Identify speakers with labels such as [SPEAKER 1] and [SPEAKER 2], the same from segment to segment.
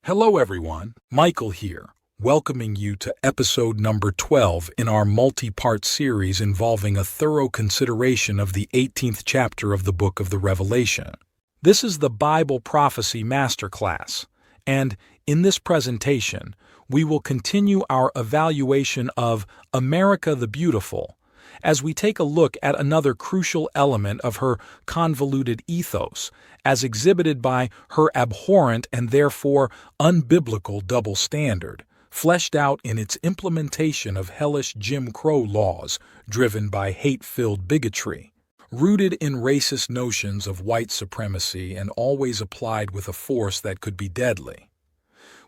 [SPEAKER 1] Hello everyone, Michael here, welcoming you to episode number 12 in our multi-part series involving a thorough consideration of the 18th chapter of the book of the Revelation. This is the Bible Prophecy Masterclass, and in this presentation, we will continue our evaluation of America the Beautiful, as we take a look at another crucial element of her convoluted ethos, as exhibited by her abhorrent and therefore unbiblical double standard, fleshed out in its implementation of hellish Jim Crow laws driven by hate-filled bigotry, rooted in racist notions of white supremacy and always applied with a force that could be deadly,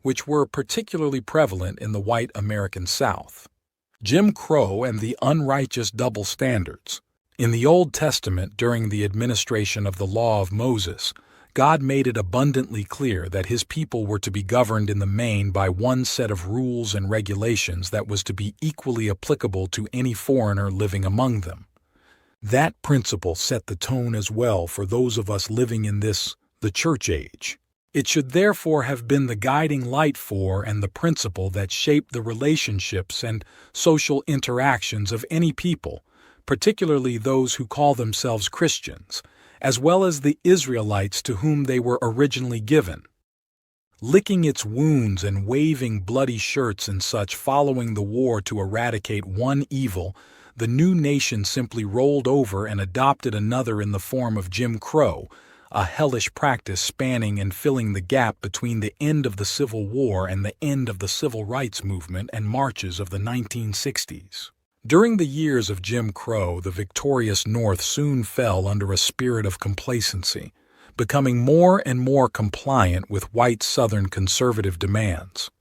[SPEAKER 1] which were particularly prevalent in the white American South. Jim Crow and the unrighteous double standards. In the Old Testament, during the administration of the law of Moses, God made it abundantly clear that his people were to be governed in the main by one set of rules and regulations that was to be equally applicable to any foreigner living among them. That principle set the tone as well for those of us living in the church age. It should therefore have been the guiding light for and the principle that shaped the relationships and social interactions of any people, particularly those who call themselves Christians, as well as the Israelites to whom they were originally given. Licking its wounds and waving bloody shirts and such following the war to eradicate one evil, the new nation simply rolled over and adopted another in the form of Jim Crow, a hellish practice spanning and filling the gap between the end of the Civil War and the end of the Civil Rights Movement and marches of the 1960s. During the years of Jim Crow, the victorious North soon fell under a spirit of complacency, becoming more and more compliant with white Southern conservative demands.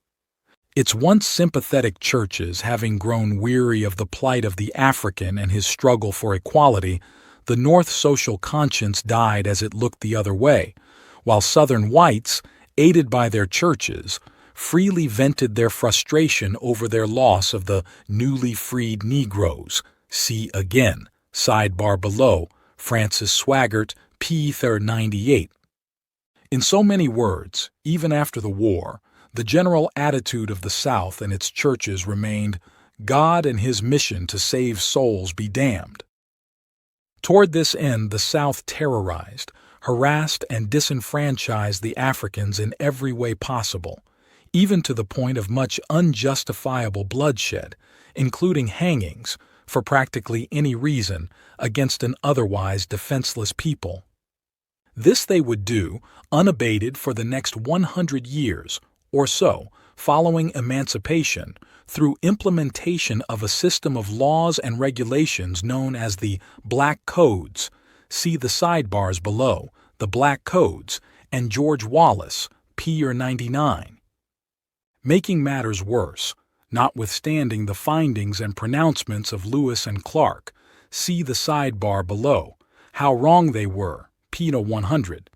[SPEAKER 1] Its once sympathetic churches, having grown weary of the plight of the African and his struggle for equality, the North's social conscience died as it looked the other way, while Southern whites, aided by their churches, freely vented their frustration over their loss of the newly freed Negroes. See again, sidebar below, Francis Swaggart, p. 98. In so many words, even after the war, the general attitude of the South and its churches remained, God and his mission to save souls be damned. Toward this end, the South terrorized, harassed, and disenfranchised the Africans in every way possible, even to the point of much unjustifiable bloodshed, including hangings, for practically any reason, against an otherwise defenseless people. This they would do, unabated, for the next 100 years, or so, following emancipation, through implementation of a system of laws and regulations known as the Black Codes, see the sidebars below, the Black Codes, and George Wallace, p. 99. Making matters worse, notwithstanding the findings and pronouncements of Lewis and Clark, see the sidebar below, how wrong they were, p. 100.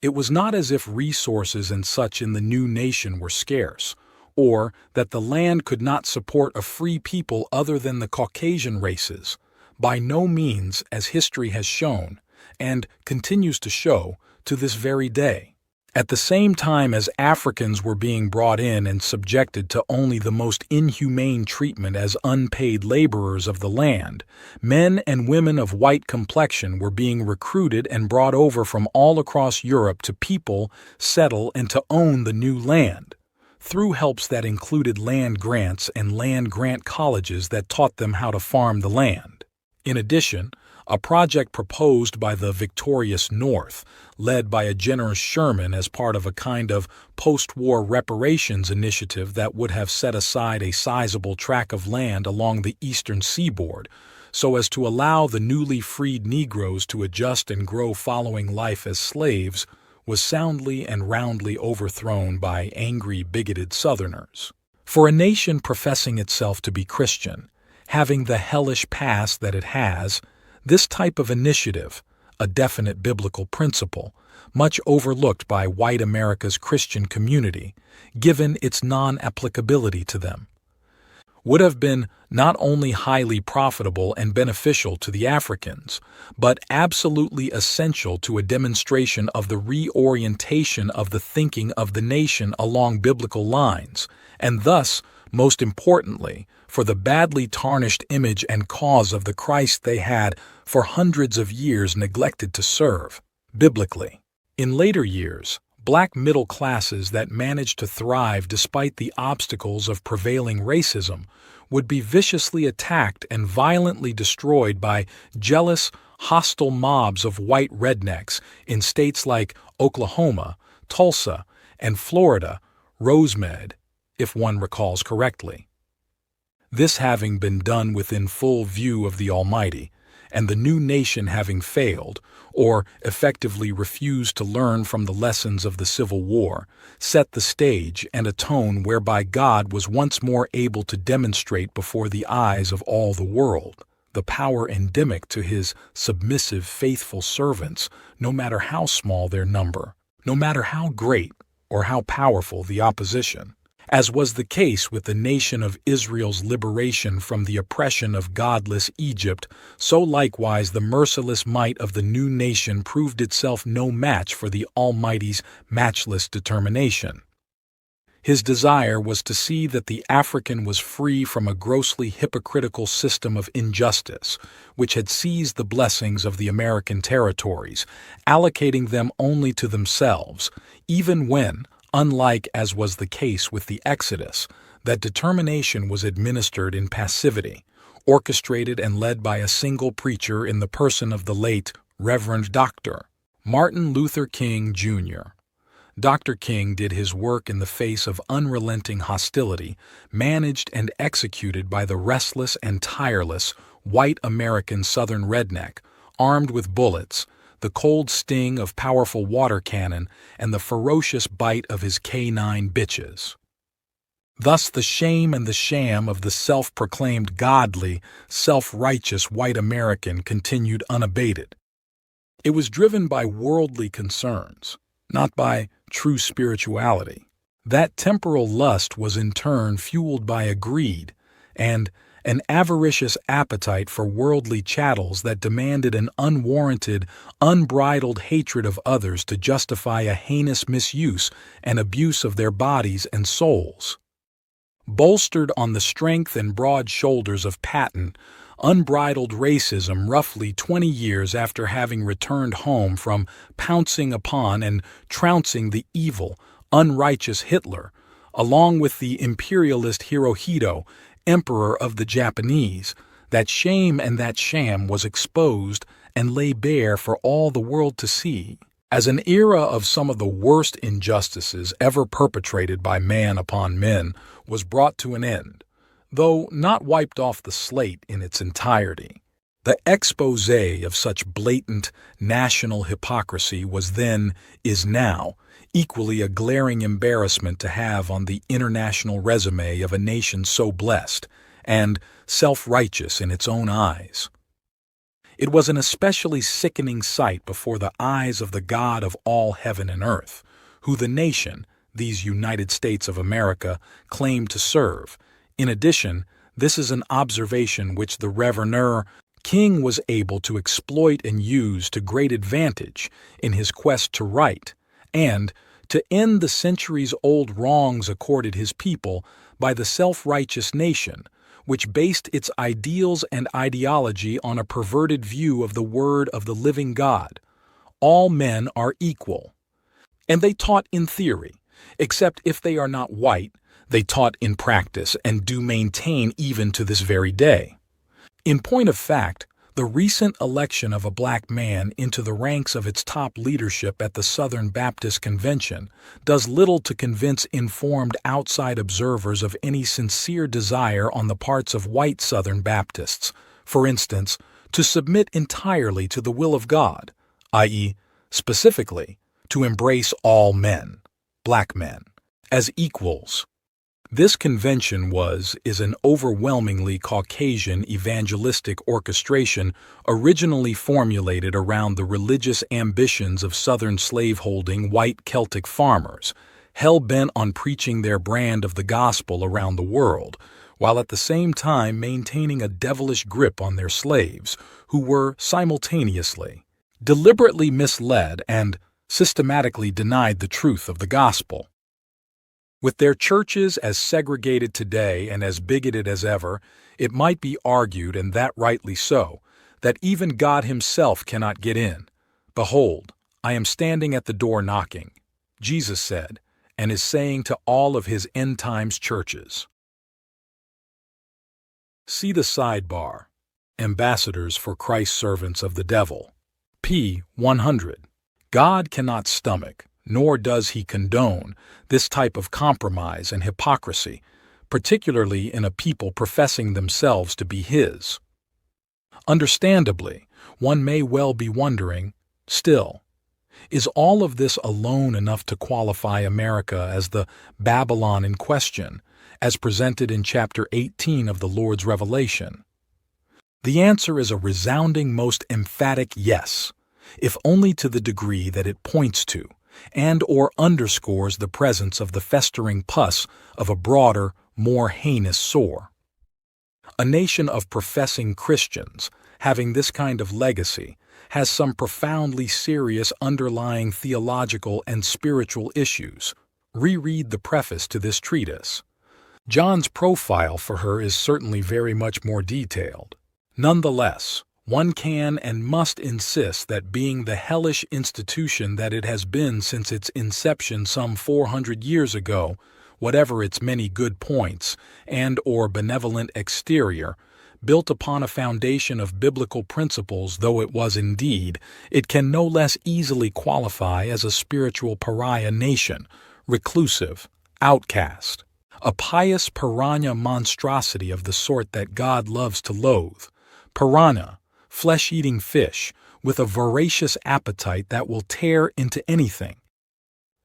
[SPEAKER 1] It was not as if resources and such in the new nation were scarce, or that the land could not support a free people other than the Caucasian races. By no means, as history has shown, and continues to show, to this very day. At the same time as Africans were being brought in and subjected to only the most inhumane treatment as unpaid laborers of the land, men and women of white complexion were being recruited and brought over from all across Europe to people, settle, and to own the new land, through helps that included land grants and land grant colleges that taught them how to farm the land. In addition, a project proposed by the victorious North, led by a generous Sherman as part of a kind of post-war reparations initiative that would have set aside a sizable tract of land along the eastern seaboard, so as to allow the newly freed Negroes to adjust and grow following life as slaves, was soundly and roundly overthrown by angry, bigoted Southerners. For a nation professing itself to be Christian, having the hellish past that it has, this type of initiative, a definite biblical principle, much overlooked by white America's Christian community, given its non-applicability to them. would have been not only highly profitable and beneficial to the Africans, but absolutely essential to a demonstration of the reorientation of the thinking of the nation along biblical lines, and thus, most importantly, for the badly tarnished image and cause of the Christ they had for hundreds of years neglected to serve, biblically. In later years, black middle classes that managed to thrive despite the obstacles of prevailing racism would be viciously attacked and violently destroyed by jealous, hostile mobs of white rednecks in states like Oklahoma, Tulsa, and Florida, Rosemead, if one recalls correctly. This having been done within full view of the Almighty, and the new nation having failed, or effectively refused to learn from the lessons of the Civil War, set the stage and a tone whereby God was once more able to demonstrate before the eyes of all the world the power endemic to his submissive, faithful servants, no matter how small their number, no matter how great or how powerful the opposition. As was the case with the nation of Israel's liberation from the oppression of godless Egypt, so likewise the merciless might of the new nation proved itself no match for the Almighty's matchless determination. His desire was to see that the African was free from a grossly hypocritical system of injustice, which had seized the blessings of the American territories, allocating them only to themselves, even when, unlike as was the case with the Exodus, that determination was administered in passivity, orchestrated and led by a single preacher in the person of the late Reverend Dr. Martin Luther King, Jr. Dr. King did his work in the face of unrelenting hostility, managed and executed by the restless and tireless white American Southern redneck, armed with bullets, the cold sting of powerful water cannon, and the ferocious bite of his canine bitches. Thus the shame and the sham of the self-proclaimed godly, self-righteous white American continued unabated. It was driven by worldly concerns, not by true spirituality. That temporal lust was in turn fueled by a greed and an avaricious appetite for worldly chattels that demanded an unwarranted, unbridled hatred of others to justify a heinous misuse and abuse of their bodies and souls. Bolstered on the strength and broad shoulders of patent, unbridled racism roughly 20 years after having returned home from pouncing upon and trouncing the evil, unrighteous Hitler, along with the imperialist Hirohito, Emperor of the Japanese, that shame and that sham was exposed and lay bare for all the world to see, as an era of some of the worst injustices ever perpetrated by man upon men was brought to an end, though not wiped off the slate in its entirety. The exposé of such blatant national hypocrisy was then, is now, equally a glaring embarrassment to have on the international resume of a nation so blessed and self-righteous in its own eyes. It was an especially sickening sight before the eyes of the God of all heaven and earth, who the nation, these United States of America, claimed to serve. In addition, this is an observation which the Reverend King was able to exploit and use to great advantage in his quest to right, and to end the centuries-old wrongs accorded his people by the self-righteous nation, which based its ideals and ideology on a perverted view of the word of the living God. All men are equal. And they taught in theory, except if they are not white, they taught in practice and do maintain even to this very day. In point of fact, the recent election of a black man into the ranks of its top leadership at the Southern Baptist Convention does little to convince informed outside observers of any sincere desire on the parts of white Southern Baptists, for instance, to submit entirely to the will of God, i.e., specifically, to embrace all men, black men, as equals. This convention is an overwhelmingly Caucasian evangelistic orchestration originally formulated around the religious ambitions of Southern slaveholding white Celtic farmers, hell-bent on preaching their brand of the gospel around the world, while at the same time maintaining a devilish grip on their slaves, who were simultaneously deliberately misled and systematically denied the truth of the gospel. With their churches as segregated today and as bigoted as ever, it might be argued, and that rightly so, that even God himself cannot get in. "Behold, I am standing at the door knocking," Jesus said, and is saying to all of his end times churches. See the sidebar, Ambassadors for Christ Servants of the Devil, p. 100. God cannot stomach, nor does he condone, this type of compromise and hypocrisy, particularly in a people professing themselves to be his. Understandably, one may well be wondering, still, is all of this alone enough to qualify America as the Babylon in question, as presented in chapter 18 of the Lord's Revelation? The answer is a resounding, most emphatic yes, if only to the degree that it points to and or underscores the presence of the festering pus of a broader, more heinous sore. A nation of professing Christians, having this kind of legacy, has some profoundly serious underlying theological and spiritual issues. Reread the preface to this treatise. John's profile for her is certainly very much more detailed. Nonetheless, one can and must insist that being the hellish institution that it has been since its inception some 400 years ago, whatever its many good points and or benevolent exterior, built upon a foundation of biblical principles though it was indeed, it can no less easily qualify as a spiritual pariah nation, reclusive, outcast, a pious piranha monstrosity of the sort that God loves to loathe. Piranha, flesh-eating fish, with a voracious appetite that will tear into anything.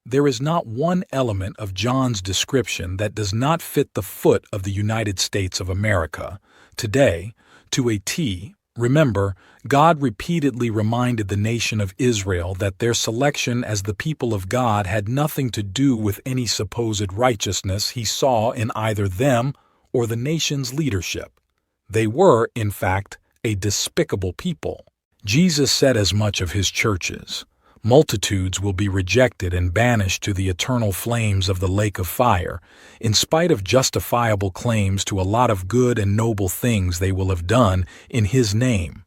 [SPEAKER 1] There is not one element of John's description that does not fit the foot of the United States of America. Today, to a T, remember, God repeatedly reminded the nation of Israel that their selection as the people of God had nothing to do with any supposed righteousness he saw in either them or the nation's leadership. They were, in fact, a despicable people. Jesus said as much of his churches. Multitudes will be rejected and banished to the eternal flames of the lake of fire, in spite of justifiable claims to a lot of good and noble things they will have done in his name.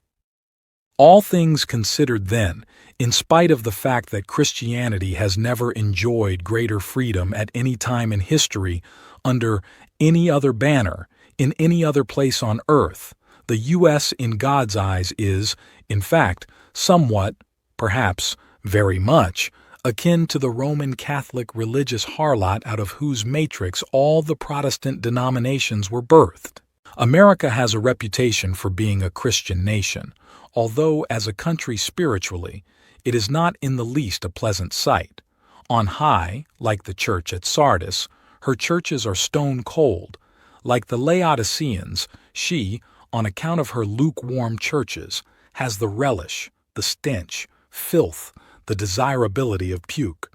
[SPEAKER 1] All things considered then, in spite of the fact that Christianity has never enjoyed greater freedom at any time in history, under any other banner, in any other place on earth, the U.S. in God's eyes is, in fact, somewhat, perhaps very much, akin to the Roman Catholic religious harlot out of whose matrix all the Protestant denominations were birthed. America has a reputation for being a Christian nation, although as a country spiritually, it is not in the least a pleasant sight. On high, like the church at Sardis, her churches are stone cold. Like the Laodiceans, she, on account of her lukewarm churches, has the relish, the stench, filth, the desirability of puke.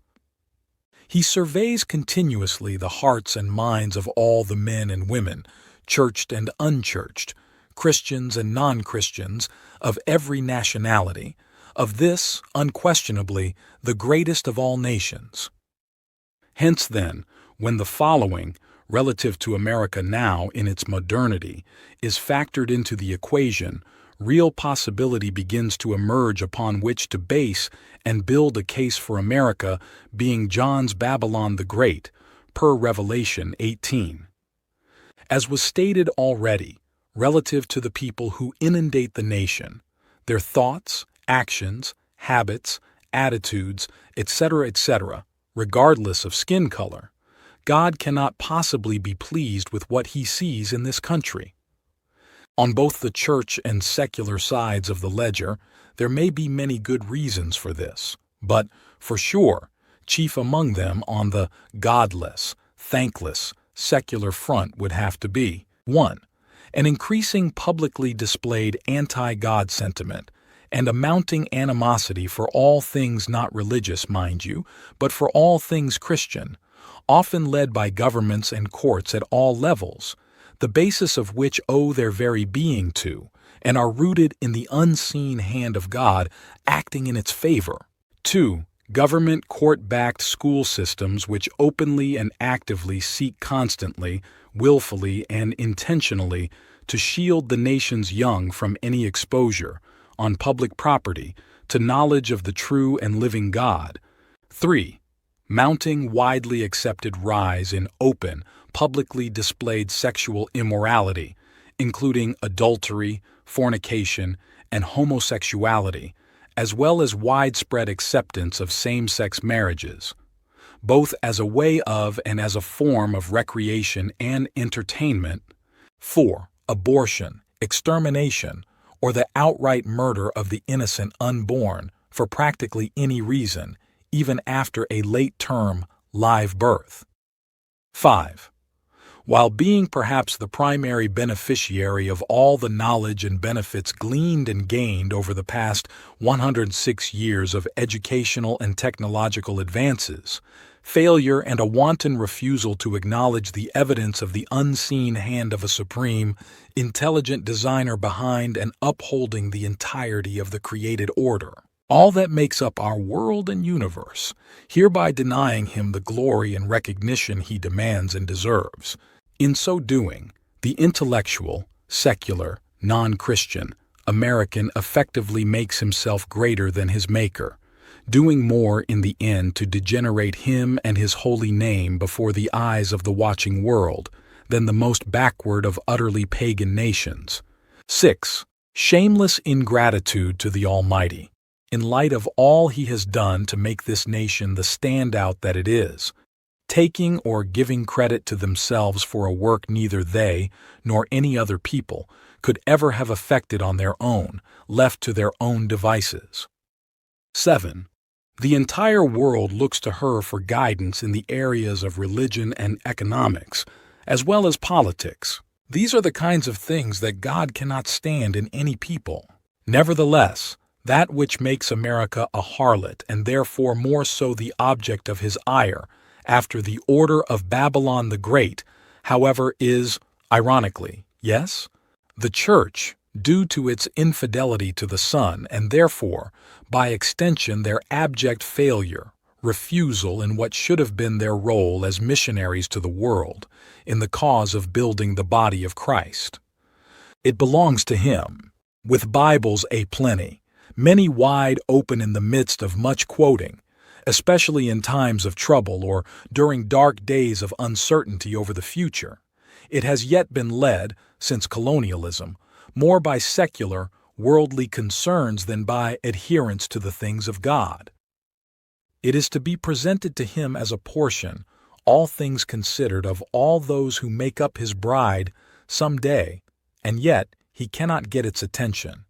[SPEAKER 1] He surveys continuously the hearts and minds of all the men and women, churched and unchurched, Christians and non-Christians, of every nationality, of this, unquestionably, the greatest of all nations. Hence, then, when the following, relative to America now in its modernity, is factored into the equation, real possibility begins to emerge upon which to base and build a case for America being John's Babylon the Great, per Revelation 18. As was stated already, relative to the people who inundate the nation, their thoughts, actions, habits, attitudes, etc., regardless of skin color, God cannot possibly be pleased with what he sees in this country. On both the church and secular sides of the ledger, there may be many good reasons for this, but, for sure, chief among them on the godless, thankless, secular front would have to be 1. An increasing publicly displayed anti-God sentiment, and a mounting animosity for all things not religious, mind you, but for all things Christian, often led by governments and courts at all levels, the basis of which owe their very being to, and are rooted in the unseen hand of God acting in its favor. 2. Government court-backed school systems which openly and actively seek constantly, willfully, and intentionally to shield the nation's young from any exposure, on public property, to knowledge of the true and living God. 3. Mounting widely accepted rise in open, publicly displayed sexual immorality, including adultery, fornication, and homosexuality, as well as widespread acceptance of same-sex marriages, both as a way of and as a form of recreation and entertainment. 4. Abortion, extermination, or the outright murder of the innocent unborn for practically any reason, even after a late-term live birth. 5. While being perhaps the primary beneficiary of all the knowledge and benefits gleaned and gained over the past 106 years of educational and technological advances, failure and a wanton refusal to acknowledge the evidence of the unseen hand of a supreme, intelligent designer behind and upholding the entirety of the created order, all that makes up our world and universe, hereby denying him the glory and recognition he demands and deserves. In so doing, the intellectual, secular, non-Christian American effectively makes himself greater than his maker, doing more in the end to degenerate him and his holy name before the eyes of the watching world than the most backward of utterly pagan nations. 6. Shameless ingratitude to the Almighty, in light of all he has done to make this nation the standout that it is, taking or giving credit to themselves for a work neither they nor any other people could ever have effected on their own, left to their own devices. 7. The entire world looks to her for guidance in the areas of religion and economics, as well as politics. These are the kinds of things that God cannot stand in any people. Nevertheless, that which makes America a harlot and therefore more so the object of his ire, after the order of Babylon the Great, however, is, ironically, yes, the Church, due to its infidelity to the Son and therefore, by extension, their abject failure, refusal in what should have been their role as missionaries to the world, in the cause of building the body of Christ. It belongs to him, with Bibles aplenty, many wide open in the midst of much quoting, especially in times of trouble or during dark days of uncertainty over the future. It has yet been led, since colonialism, more by secular, worldly concerns than by adherence to the things of God. It is to be presented to him as a portion, all things considered, of all those who make up his bride some day, and yet he cannot get its attention.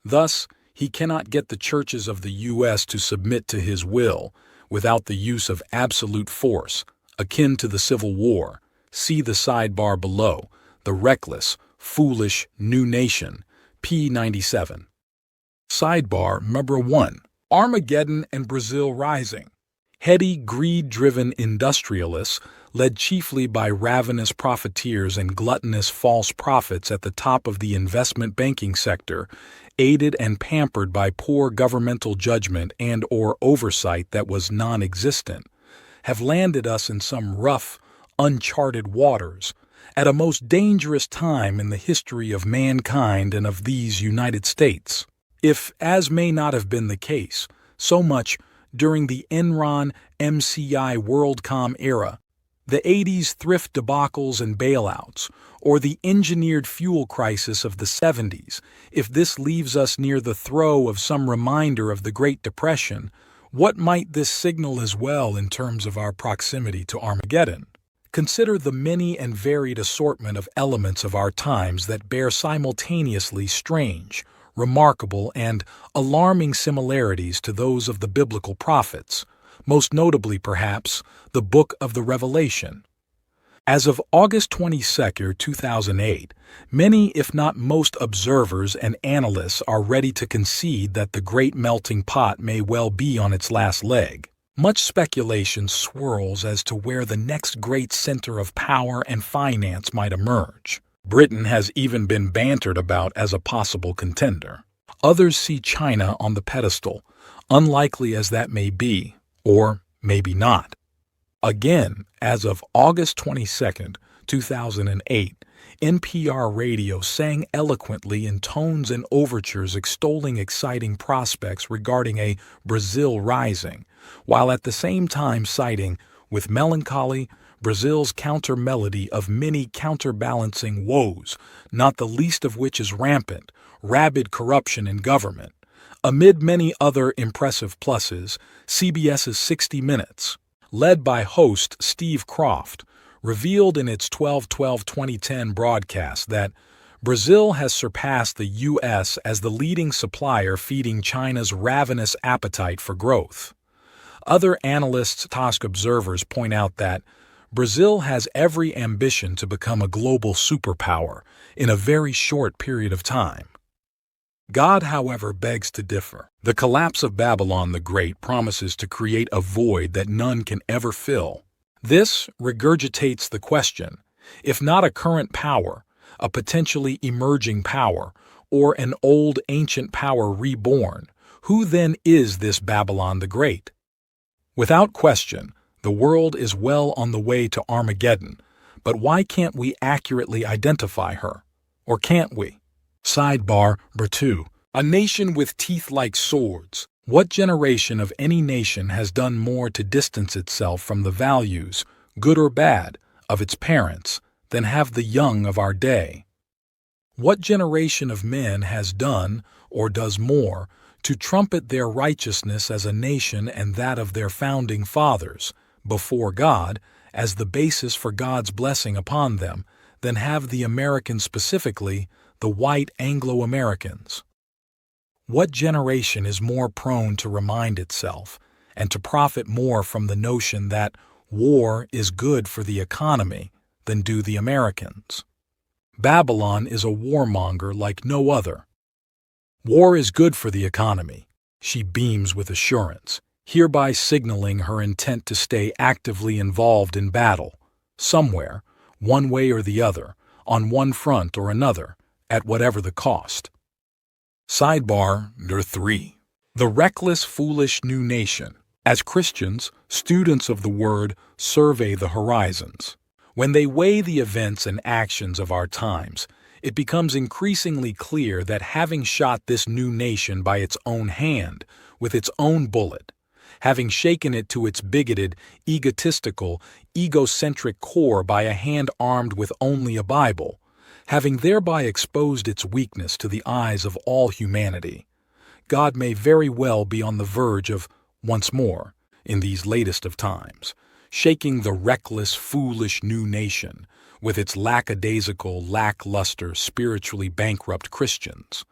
[SPEAKER 1] Thus, he cannot get the churches of the U.S. to submit to his will without the use of absolute force, akin to the Civil War. See the sidebar below, the reckless, foolish new nation, p. 97. Sidebar number 1. Armageddon and Brazil rising. Heady, greed-driven industrialists, led chiefly by ravenous profiteers and gluttonous false prophets at the top of the investment banking sector, aided and pampered by poor governmental judgment and or oversight that was non-existent, have landed us in some rough, uncharted waters, at a most dangerous time in the history of mankind and of these United States. If, as may not have been the case, so much during the Enron MCI WorldCom era, the 80s thrift debacles and bailouts, or the engineered fuel crisis of the 70s, if this leaves us near the throe of some reminder of the Great Depression, what might this signal as well in terms of our proximity to Armageddon? Consider the many and varied assortment of elements of our times that bear simultaneously strange, remarkable, and alarming similarities to those of the biblical prophets, most notably, perhaps, the Book of the Revelation. As of August 22, 2008, many, if not most observers and analysts are ready to concede that the great melting pot may well be on its last leg. Much speculation swirls as to where the next great center of power and finance might emerge. Britain has even been bantered about as a possible contender. Others see China on the pedestal, unlikely as that may be, or maybe not. Again, as of August 22, 2008, NPR radio sang eloquently in tones and overtures extolling exciting prospects regarding a Brazil rising, while at the same time citing, with melancholy, Brazil's counter-melody of many counterbalancing woes, not the least of which is rampant, rabid corruption in government. Amid many other impressive pluses, CBS's 60 Minutes, led by host Steve Kroft, revealed in its 12/12/2010 broadcast that Brazil has surpassed the U.S. as the leading supplier feeding China's ravenous appetite for growth. Other analysts, task observers point out that Brazil has every ambition to become a global superpower in a very short period of time. God, however, begs to differ. The collapse of Babylon the Great promises to create a void that none can ever fill. This regurgitates the question, if not a current power, a potentially emerging power, or an old ancient power reborn, who then is this Babylon the Great? Without question, the world is well on the way to Armageddon, but why can't we accurately identify her? Or can't we? Sidebar, Bertu. A nation with teeth like swords. What generation of any nation has done more to distance itself from the values, good or bad, of its parents than have the young of our day? What generation of men has done, or does more, to trumpet their righteousness as a nation and that of their founding fathers, before God, as the basis for God's blessing upon them, than have the Americans, specifically the white Anglo-Americans? What generation is more prone to remind itself and to profit more from the notion that war is good for the economy than do the Americans? Babylon is a warmonger like no other. War is good for the economy, she beams with assurance, hereby signaling her intent to stay actively involved in battle, somewhere, one way or the other, on one front or another, at whatever the cost. Sidebar, thru. The reckless, foolish new nation. As Christians, students of the Word survey the horizons. When they weigh the events and actions of our times, it becomes increasingly clear that having shot this new nation by its own hand, with its own bullet, having shaken it to its bigoted, egotistical, egocentric core by a hand armed with only a Bible, having thereby exposed its weakness to the eyes of all humanity, God may very well be on the verge of, once more, in these latest of times, shaking the reckless, foolish new nation with its lackadaisical, lackluster, spiritually bankrupt Christians.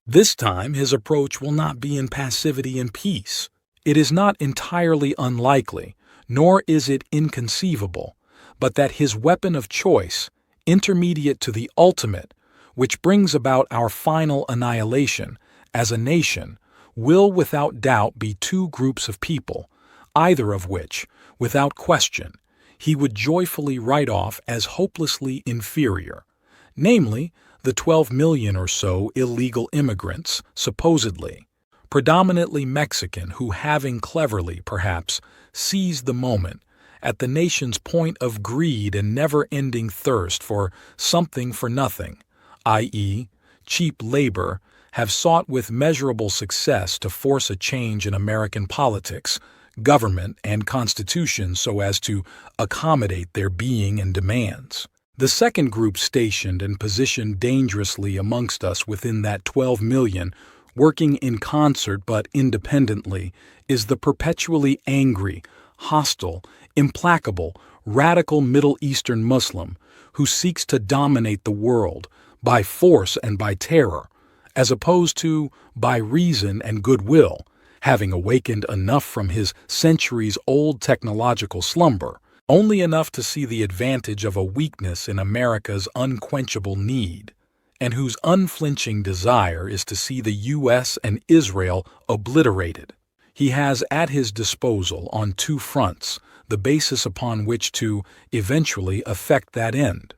[SPEAKER 1] This time his approach will not be in passivity and peace. It is not entirely unlikely, nor is it inconceivable, but that his weapon of choice, intermediate to the ultimate, which brings about our final annihilation as a nation, will without doubt be two groups of people, either of which, without question, he would joyfully write off as hopelessly inferior, namely, the 12 million or so illegal immigrants, supposedly, predominantly Mexican, who, having cleverly, perhaps, seized the moment, at the nation's point of greed and never-ending thirst for something for nothing, i.e., cheap labor, have sought with measurable success to force a change in American politics, government, and constitution so as to accommodate their being and demands. The second group stationed and positioned dangerously amongst us within that 12 million, working in concert but independently, is the perpetually angry, hostile, implacable, radical Middle Eastern Muslim who seeks to dominate the world by force and by terror, as opposed to by reason and goodwill, having awakened enough from his centuries-old technological slumber, only enough to see the advantage of a weakness in America's unquenchable need, and whose unflinching desire is to see the U.S. and Israel obliterated. He has at his disposal on two fronts the basis upon which to eventually effect that end.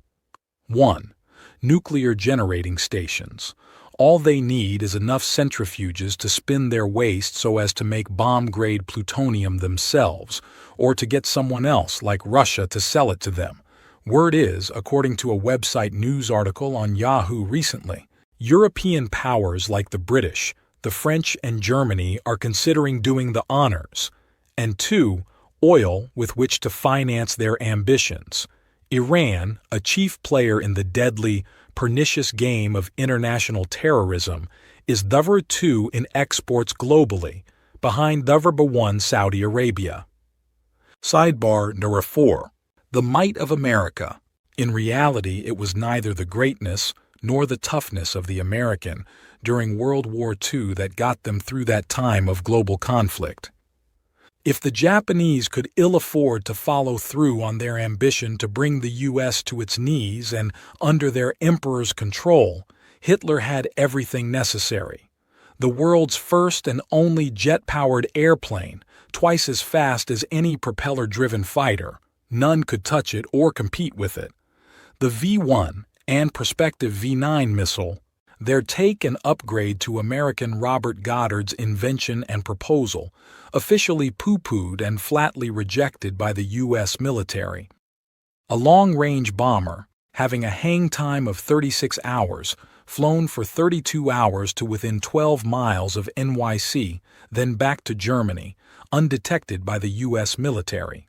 [SPEAKER 1] 1. Nuclear generating stations. All they need is enough centrifuges to spin their waste so as to make bomb-grade plutonium themselves, or to get someone else, like Russia, to sell it to them. Word is, according to a website news article on Yahoo recently, European powers like the British, the French, and Germany are considering doing the honors. And 2. Oil with which to finance their ambitions. Iran, a chief player in the deadly, pernicious game of international terrorism, is number 2 in exports globally, behind number 1 Saudi Arabia. Sidebar number 4. The might of America. In reality, it was neither the greatness nor the toughness of the American during World War II that got them through that time of global conflict. If the Japanese could ill afford to follow through on their ambition to bring the U.S. to its knees and under their emperor's control, Hitler had everything necessary. The world's first and only jet-powered airplane, twice as fast as any propeller-driven fighter. None could touch it or compete with it. The V-1 and prospective V-9 missile, their take and upgrade to American Robert Goddard's invention and proposal, officially poo-pooed and flatly rejected by the U.S. military. A long-range bomber, having a hang time of 36 hours, flown for 32 hours to within 12 miles of NYC, then back to Germany, undetected by the U.S. military.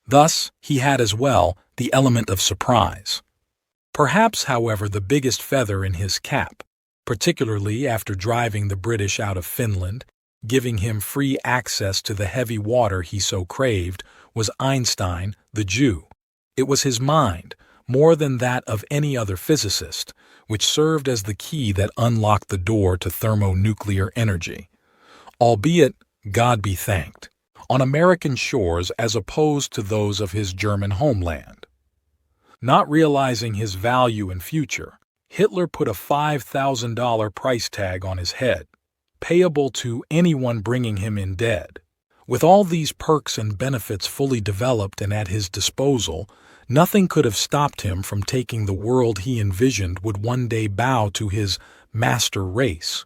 [SPEAKER 1] Thus, he had as well the element of surprise. Perhaps, however, the biggest feather in his cap, particularly after driving the British out of Finland, giving him free access to the heavy water he so craved, was Einstein, the Jew. It was his mind, more than that of any other physicist, which served as the key that unlocked the door to thermonuclear energy. Albeit, God be thanked, on American shores as opposed to those of his German homeland. Not realizing his value and future, Hitler put a $5,000 price tag on his head, payable to anyone bringing him in dead. With all these perks and benefits fully developed and at his disposal, nothing could have stopped him from taking the world he envisioned would one day bow to his master race.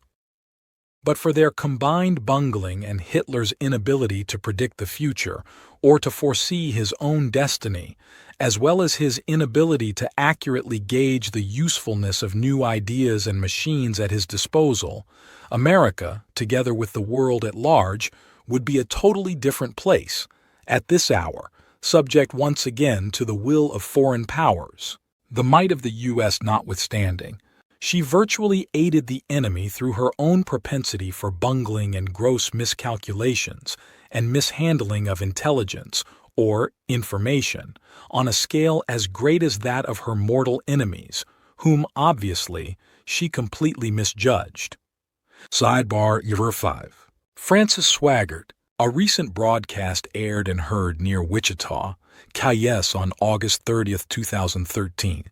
[SPEAKER 1] But for their combined bungling and Hitler's inability to predict the future or to foresee his own destiny, as well as his inability to accurately gauge the usefulness of new ideas and machines at his disposal, America, together with the world at large, would be a totally different place, at this hour, subject once again to the will of foreign powers. The might of the U.S. notwithstanding, she virtually aided the enemy through her own propensity for bungling and gross miscalculations and mishandling of intelligence, or information, on a scale as great as that of her mortal enemies, whom, obviously, she completely misjudged. Sidebar Year 5. Francis Swaggart. A recent broadcast aired and heard near Wichita, Kansas on August 30, 2013,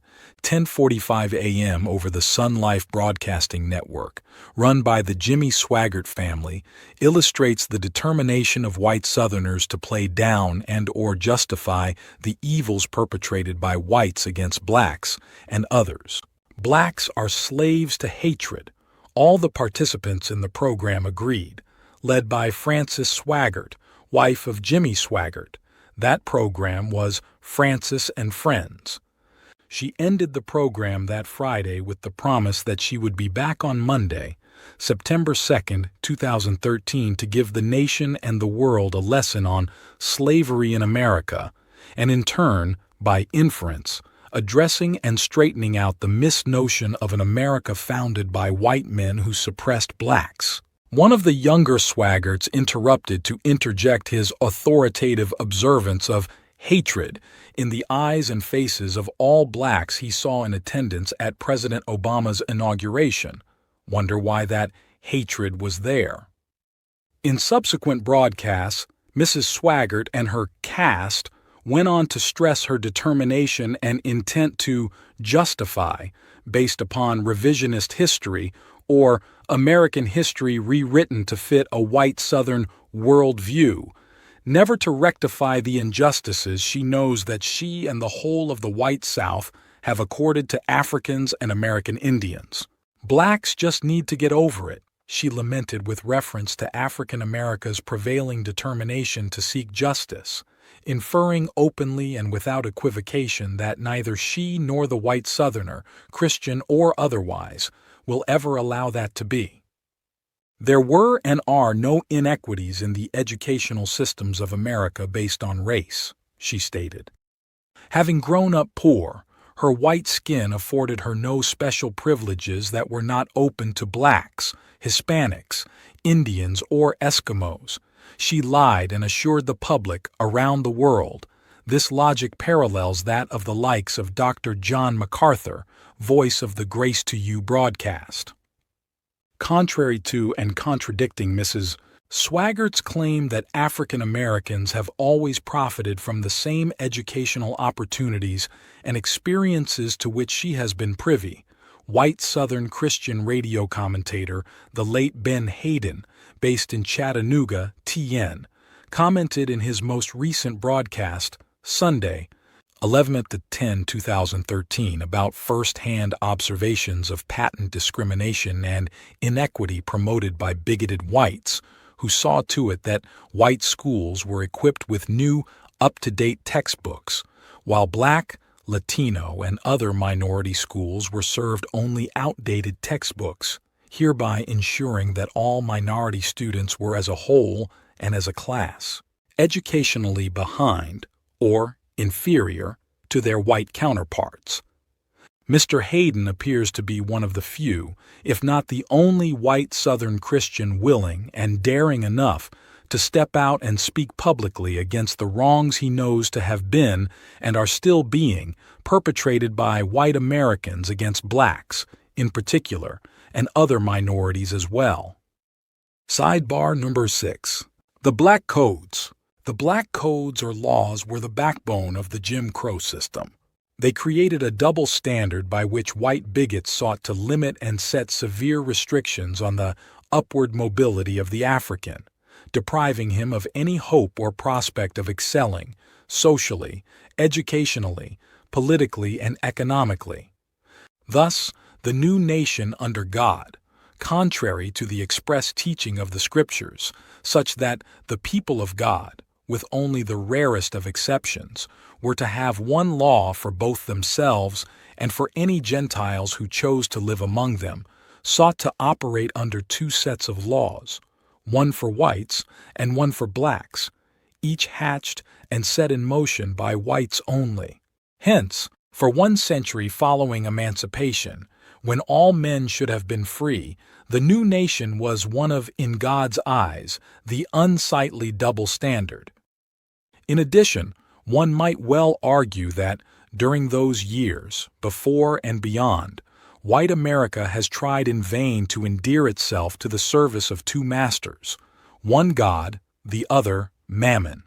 [SPEAKER 1] 10:45 a.m. over the Sun Life Broadcasting Network, run by the Jimmy Swaggart family, illustrates the determination of white Southerners to play down and or justify the evils perpetrated by whites against blacks and others. Blacks are slaves to hatred. All the participants in the program agreed, led by Frances Swaggart, wife of Jimmy Swaggart. That program was Frances and Friends. She ended the program that Friday with the promise that she would be back on Monday, September 2, 2013, to give the nation and the world a lesson on slavery in America, and in turn, by inference, addressing and straightening out the misnotion of an America founded by white men who suppressed blacks. One of the younger Swaggarts interrupted to interject his authoritative observance of hatred in the eyes and faces of all blacks he saw in attendance at President Obama's inauguration. Wonder why that hatred was there. In subsequent broadcasts, Mrs. Swaggart and her cast went on to stress her determination and intent to justify, based upon revisionist history or American history rewritten to fit a white Southern worldview, never to rectify the injustices she knows that she and the whole of the white South have accorded to Africans and American Indians. Blacks just need to get over it, she lamented with reference to African America's prevailing determination to seek justice, inferring openly and without equivocation that neither she nor the white Southerner, Christian or otherwise, will ever allow that to be. There were and are no inequities in the educational systems of America based on race, she stated. Having grown up poor, her white skin afforded her no special privileges that were not open to blacks, Hispanics, Indians, or Eskimos. She lied and assured the public around the world. This logic parallels that of the likes of Dr. John MacArthur, voice of the Grace to You broadcast. Contrary to and contradicting Mrs. Swaggart's claim that African Americans have always profited from the same educational opportunities and experiences to which she has been privy, white Southern Christian radio commentator, the late Ben Hayden, based in Chattanooga, TN, commented in his most recent broadcast, Sunday, 11/10/2013, about first-hand observations of patent discrimination and inequity promoted by bigoted whites, who saw to it that white schools were equipped with new, up-to-date textbooks, while black, Latino, and other minority schools were served only outdated textbooks, hereby ensuring that all minority students were as a whole and as a class educationally behind or inferior to their white counterparts. Mr. Hayden appears to be one of the few, if not the only white Southern Christian willing and daring enough to step out and speak publicly against the wrongs he knows to have been and are still being perpetrated by white Americans against blacks, in particular, and other minorities as well. Sidebar number 6. The Black Codes. The Black Codes or laws were the backbone of the Jim Crow system. They created a double standard by which white bigots sought to limit and set severe restrictions on the upward mobility of the African, depriving him of any hope or prospect of excelling socially, educationally, politically, and economically. Thus, the new nation under God, contrary to the express teaching of the Scriptures, such that the people of God, with only the rarest of exceptions, were to have one law for both themselves and for any Gentiles who chose to live among them, sought to operate under two sets of laws, one for whites and one for blacks, each hatched and set in motion by whites only. Hence, for 1 century following emancipation, when all men should have been free, the new nation was one of, in God's eyes, the unsightly double standard. In addition, one might well argue that, during those years, before and beyond, white America has tried in vain to endear itself to the service of two masters, one God, the other Mammon.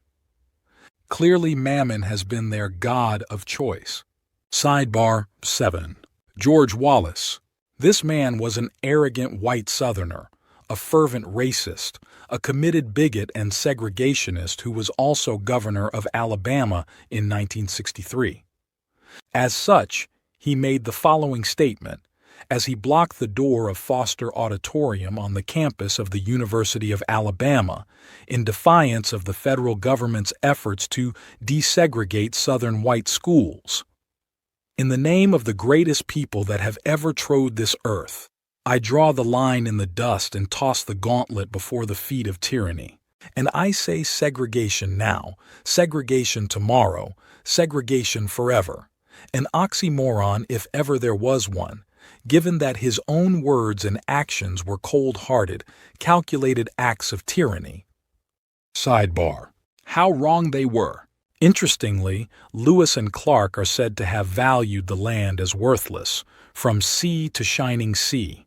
[SPEAKER 1] Clearly Mammon has been their God of choice. Sidebar 7. George Wallace. This man was an arrogant white Southerner, a fervent racist, a committed bigot and segregationist who was also governor of Alabama in 1963. As such, he made the following statement as he blocked the door of Foster Auditorium on the campus of the University of Alabama in defiance of the federal government's efforts to desegregate Southern white schools. In the name of the greatest people that have ever trod this earth, I draw the line in the dust and toss the gauntlet before the feet of tyranny. And I say segregation now, segregation tomorrow, segregation forever. An oxymoron if ever there was one, given that his own words and actions were cold-hearted, calculated acts of tyranny. Sidebar. How wrong they were. Interestingly, Lewis and Clark are said to have valued the land as worthless, from sea to shining sea.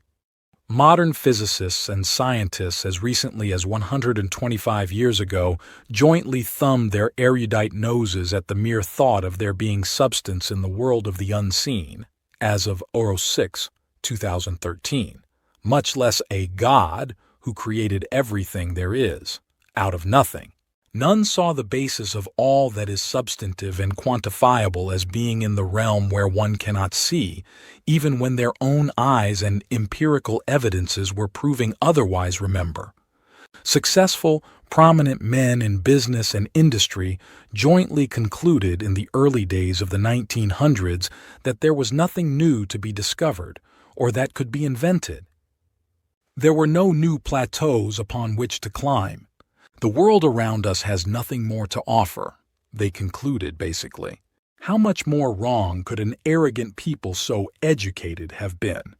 [SPEAKER 1] Modern physicists and scientists, as recently as 125 years ago, jointly thumbed their erudite noses at the mere thought of there being substance in the world of the unseen, as of Oros 6, 2013, much less a God who created everything there is, out of nothing. None saw the basis of all that is substantive and quantifiable as being in the realm where one cannot see, even when their own eyes and empirical evidences were proving otherwise. Remember, successful, prominent men in business and industry jointly concluded in the early days of the 1900s that there was nothing new to be discovered or that could be invented. There were no new plateaus upon which to climb. The world around us has nothing more to offer, they concluded basically. How much more wrong could an arrogant people so educated have been?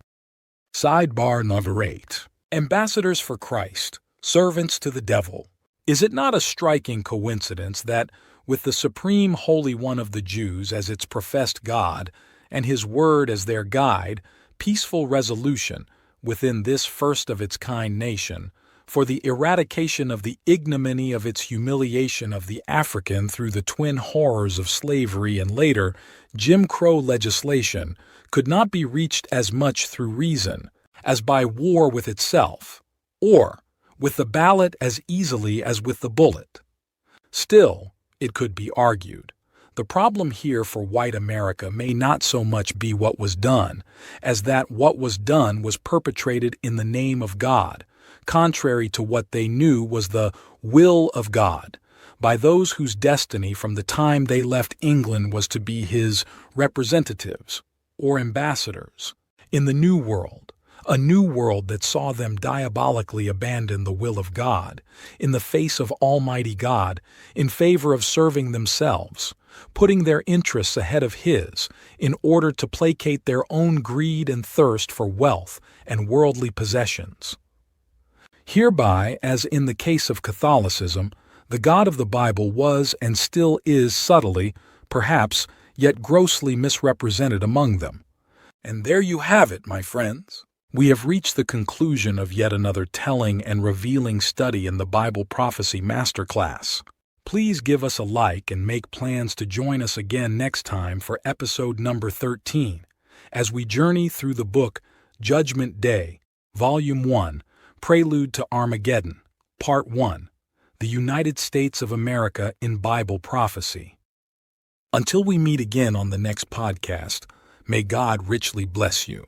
[SPEAKER 1] Sidebar number 8. Ambassadors for Christ, servants to the devil. Is it not a striking coincidence that, with the supreme Holy One of the Jews as its professed God, and his word as their guide, peaceful resolution, within this first-of-its-kind nation, for the eradication of the ignominy of its humiliation of the African through the twin horrors of slavery and later Jim Crow legislation, could not be reached as much through reason as by war with itself, or with the ballot as easily as with the bullet. Still, it could be argued, the problem here for white America may not so much be what was done, as that what was done was perpetrated in the name of God, contrary to what they knew was the will of God, by those whose destiny from the time they left England was to be his representatives, or ambassadors, in the New World, a new world that saw them diabolically abandon the will of God, in the face of Almighty God, in favor of serving themselves, putting their interests ahead of his, in order to placate their own greed and thirst for wealth and worldly possessions. Hereby, as in the case of Catholicism, the God of the Bible was and still is subtly, perhaps, yet grossly misrepresented among them. And there you have it, my friends. We have reached the conclusion of yet another telling and revealing study in the Bible Prophecy Masterclass. Please give us a like and make plans to join us again next time for episode number 13, as we journey through the book Judgment Day, Volume 1, Prelude to Armageddon, Part 1, The United States of America in Bible Prophecy. Until we meet again on the next podcast, may God richly bless you.